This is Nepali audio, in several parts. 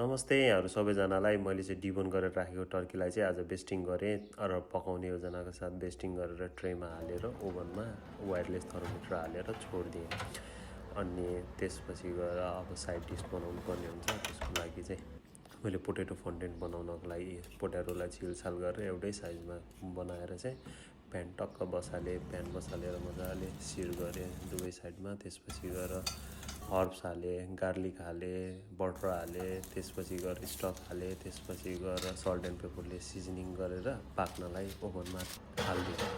नमस्ते यहाँहरू सबैजनालाई। मैले चाहिँ डिबोन गरेर राखेको टर्कीलाई चाहिँ आज बेस्टिङ गरेँ र पकाउने योजनाको साथ बेस्टिङ गरेर ट्रेमा हालेर ओभनमा वायरलेस थर्मोमिटर हालेर छोडिदिएँ। अनि त्यसपछि गएर अब साइड डिस बनाउनु पर्ने हुन्छ। त्यसको लागि चाहिँ मैले पोटेटो फन्टेन बनाउनको लागि पोटेटोलाई छिलछाल गरेर एउटै साइजमा बनाएर चाहिँ प्यान टक्क बसालेँ। प्यान बसालेर मजाले सिर गरेँ दुवै साइडमा। त्यसपछि गएर हर्ब्स हालेँ, गार्लिक हालेँ, बटर हालेँ, त्यसपछि गएर स्टक हालेँ, त्यसपछि गएर सल्ट एन्ड पेपरले सिजनिङ गरेर पाक्नलाई ओभनमा हालिदिएँ।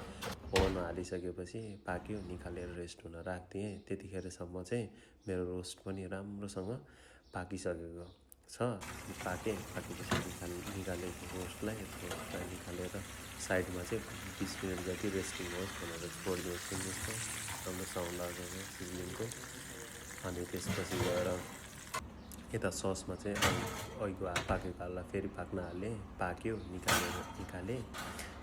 ओभनमा हालिसकेपछि पाक्यो, निकालेर रेस्ट हुन राखिदिएँ। त्यतिखेरसम्म चाहिँ मेरो रोस्ट पनि राम्रोसँग पाकिसकेको छ। पाकेपछि निकालेको रोस्टलाई निकालेर साइडमा चाहिँ 20 मिनट जति रेस्टिङ होस् भनेर छोडिदिएँ। सुन्नुहोस् त राम्रो साउन्ड आउँछ सिजनिङको। अनि त्यसपछि गएर यता ससमा चाहिँ अहिलेको पाकेको हाललाई फेरि पाक्न हालेँ। पाक्यो,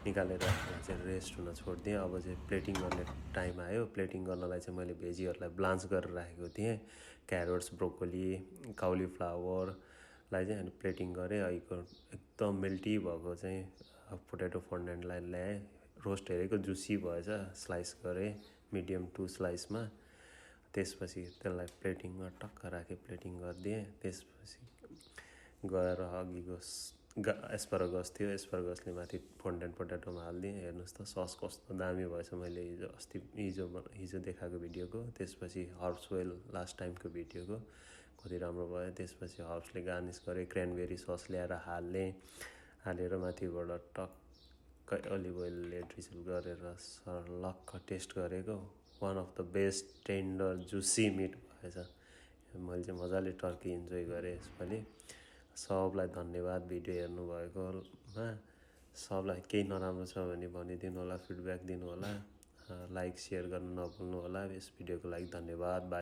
निकालेर चाहिँ रेस्ट हुन छोडिदिएँ। अब चाहिँ प्लेटिङ गर्ने टाइम आयो। प्लेटिङ गर्नलाई चाहिँ मैले भेजीहरूलाई ब्लान्च गरेर राखेको थिएँ। क्यारोट्स, ब्रोकोली, काउलीफ्लावरलाई चाहिँ अनि प्लेटिङ गरेँ। अहिलेको एकदम मेल्टी भएको चाहिँ पोटेटो फन्डेन्टलाई ल्याएँ। रोस्ट हेरेको जुसी भएछ, स्लाइस गरेँ मिडियम 2 स्लाइसमा। त्यसपछि त्यसलाई प्लेटिङमा टक्क राखेँ, प्लेटिङ गरिदिएँ। त्यसपछि गएर अघिको एस्परागस थियो, एस्परागसले माथि फन्डेन्ट पोटेटोमा हालिदिएँ। हेर्नुहोस् त सस कस्तो दामी भएछ। मैले हिजो देखाएको भिडियोको, त्यसपछि हर्ब्स ओइल लास्ट टाइमको भिडियोको कति राम्रो भयो। त्यसपछि हर्ब्सले गार्निस गरेँ, क्रेनबेरी सस ल्याएर हालेर माथिबाट टक्क अलिभ ओइलले ड्रिजल गरेर सर्लक्क टेस्ट गरेको। One of the best tender juicy meat भएछ। मैले चाहिँ मजाले टर्की इन्जोय गरेँ यसपालि। सबलाई धन्यवाद भिडियो हेर्नुभएकोमा। सबलाई केही नराम्रो छ भने भनिदिनु होला, फिडब्याक दिनु होला, लाइक सेयर गर्न नभुल्नु होला। यस भिडियोको लागि धन्यवाद।